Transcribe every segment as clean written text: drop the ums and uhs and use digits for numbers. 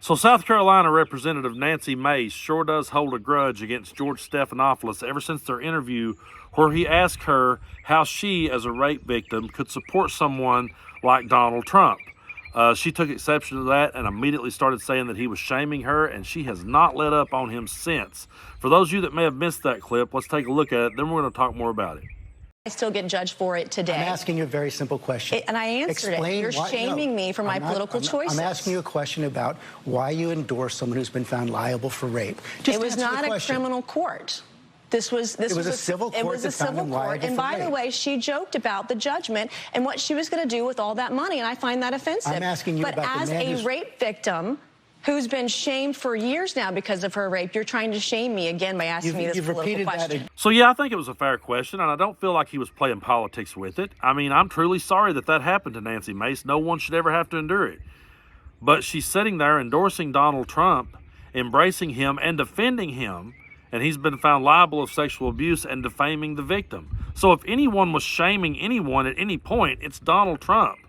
So South Carolina Representative Nancy Mace sure does hold a grudge against George Stephanopoulos ever since their interview where he asked her how she, as a rape victim, could support someone like Donald Trump. She took exception to that and immediately started saying that he was shaming her, and she has not let up on him since. For those of you that may have missed that clip, let's take a look at it, then we're going to talk more about it. I still get judged for it today. I'm asking you a very simple question. And I answered it. You're shaming me for my political choices. I'm asking you a question about why you endorse someone who's been found liable for rape. It was not a criminal court. This was a civil court. It was a civil court. And by the way, she joked about the judgment and what she was going to do with all that money, and I find that offensive. I'm asking you about the man But as a rape victim who's been shamed for years now because of her rape, you're trying to shame me again by asking me this political question. So yeah, I think it was a fair question, and I don't feel like he was playing politics with it. I mean, I'm truly sorry that that happened to Nancy Mace. No one should ever have to endure it. But she's sitting there endorsing Donald Trump, embracing him and defending him, and he's been found liable of sexual abuse and defaming the victim. So if anyone was shaming anyone at any point, it's Donald Trump.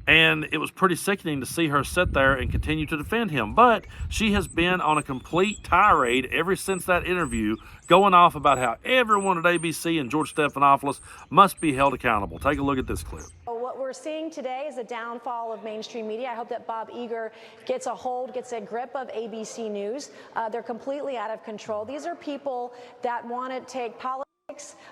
And it was pretty sickening to see her sit there and continue to defend him. But she has been on a complete tirade ever since that interview, going off about how everyone at ABC and George Stephanopoulos must be held accountable. Take a look at this clip. What we're seeing today is a downfall of mainstream media. I hope that Bob Iger gets a grip of ABC News. They're completely out of control. These are people that want to take politics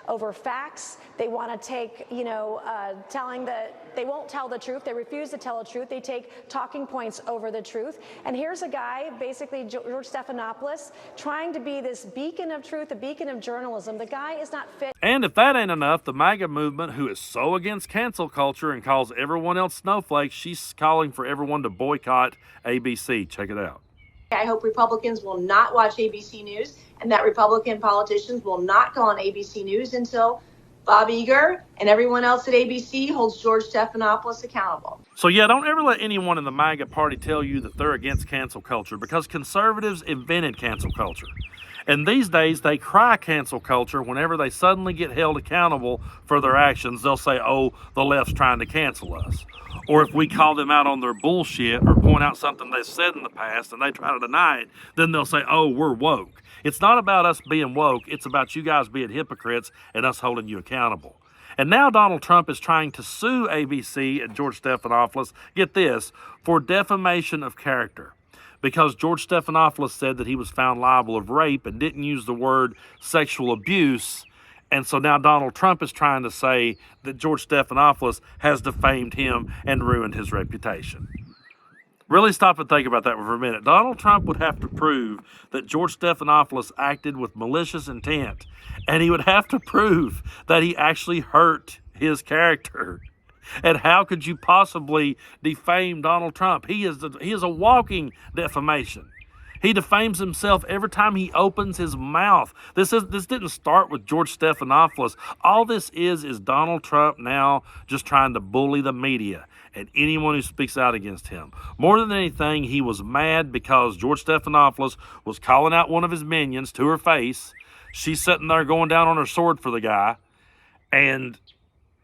over facts. They want to take, they won't tell the truth. They refuse to tell the truth. They take talking points over the truth. And here's a guy, basically George Stephanopoulos, trying to be this beacon of truth, a beacon of journalism. The guy is not fit. And if that ain't enough, the MAGA movement, who is so against cancel culture and calls everyone else snowflakes, she's calling for everyone to boycott ABC. Check it out. I hope Republicans will not watch ABC News and that Republican politicians will not go on ABC News until Bob Iger and everyone else at ABC holds George Stephanopoulos accountable. So yeah, don't ever let anyone in the MAGA party tell you that they're against cancel culture, because conservatives invented cancel culture. And these days, they cry cancel culture whenever they suddenly get held accountable for their actions. They'll say, oh, the left's trying to cancel us. Or if we call them out on their bullshit or point out something they've said in the past and they try to deny it, then they'll say, oh, we're woke. It's not about us being woke. It's about you guys being hypocrites and us holding you accountable. And now Donald Trump is trying to sue ABC and George Stephanopoulos, get this, for defamation of character. Because George Stephanopoulos said that he was found liable of rape and didn't use the word sexual abuse. And so now Donald Trump is trying to say that George Stephanopoulos has defamed him and ruined his reputation. Really stop and think about that for a minute. Donald Trump would have to prove that George Stephanopoulos acted with malicious intent, and he would have to prove that he actually hurt his character. And how could you possibly defame Donald Trump? He is a walking defamation. He defames himself every time he opens his mouth. This didn't start with George Stephanopoulos. All this is Donald Trump now just trying to bully the media and anyone who speaks out against him. More than anything, he was mad because George Stephanopoulos was calling out one of his minions to her face. She's sitting there going down on her sword for the guy, and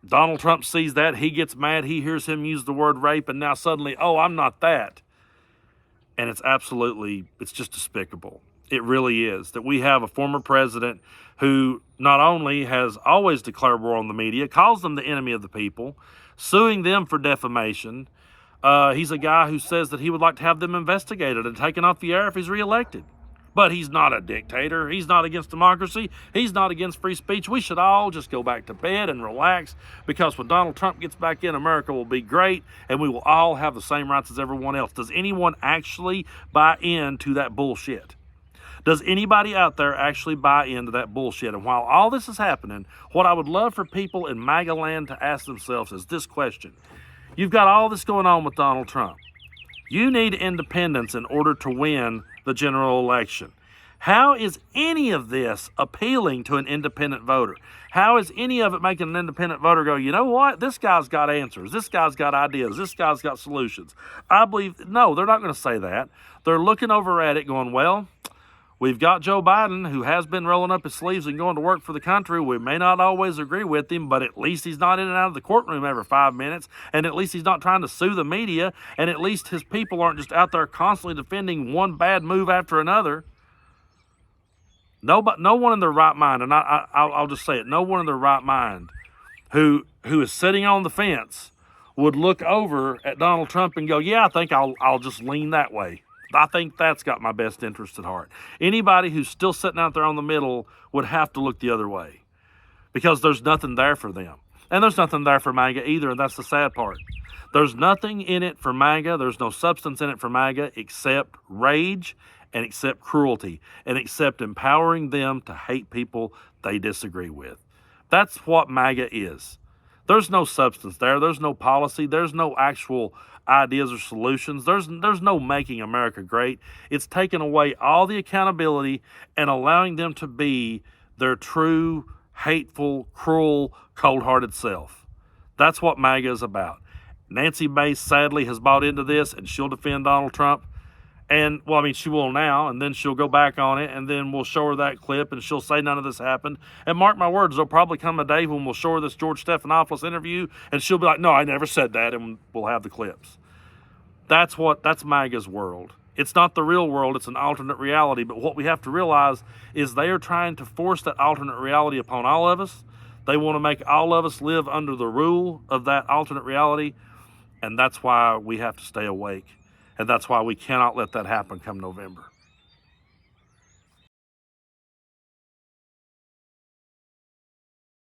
Donald Trump sees that. He gets mad. He hears him use the word rape, and now suddenly, oh, I'm not that. And it's just despicable. It really is, that we have a former president who not only has always declared war on the media, calls them the enemy of the people, suing them for defamation. He's a guy who says that he would like to have them investigated and taken off the air if he's reelected. But he's not a dictator. He's not against democracy. He's not against free speech. We should all just go back to bed and relax, because when Donald Trump gets back in, America will be great and we will all have the same rights as everyone else. Does anyone actually buy into that bullshit? Does anybody out there actually buy into that bullshit? And while all this is happening, what I would love for people in MAGA land to ask themselves is this question. You've got all this going on with Donald Trump. You need independence in order to win the general election. How is any of this appealing to an independent voter? How is any of it making an independent voter go, you know what? This guy's got answers. This guy's got ideas. This guy's got solutions. I believe, no, they're not going to say that. They're looking over at it going, well, We've got Joe Biden, who has been rolling up his sleeves and going to work for the country. We may not always agree with him, but at least he's not in and out of the courtroom every 5 minutes, and at least he's not trying to sue the media, and at least his people aren't just out there constantly defending one bad move after another. No one in their right mind, and I'll just say it, no one in their right mind who is sitting on the fence would look over at Donald Trump and go, yeah, I think I'll just lean that way. I think that's got my best interest at heart. Anybody who's still sitting out there on the middle would have to look the other way because there's nothing there for them. And there's nothing there for MAGA either, and that's the sad part. There's nothing in it for MAGA. There's no substance in it for MAGA except rage and except cruelty and except empowering them to hate people they disagree with. That's what MAGA is. There's no substance there. There's no policy. There's no actual ideas or solutions. There's no making America great. It's taking away all the accountability and allowing them to be their true, hateful, cruel, cold-hearted self. That's what MAGA is about. Nancy Mace sadly has bought into this, and she'll defend Donald Trump. And, well, I mean, she will now, and then she'll go back on it, and then we'll show her that clip, and she'll say none of this happened. And mark my words, there'll probably come a day when we'll show her this George Stephanopoulos interview, and she'll be like, no, I never said that, and we'll have the clips. That's MAGA's world. It's not the real world, it's an alternate reality, but what we have to realize is they are trying to force that alternate reality upon all of us. They want to make all of us live under the rule of that alternate reality, and that's why we have to stay awake. And that's why we cannot let that happen come November.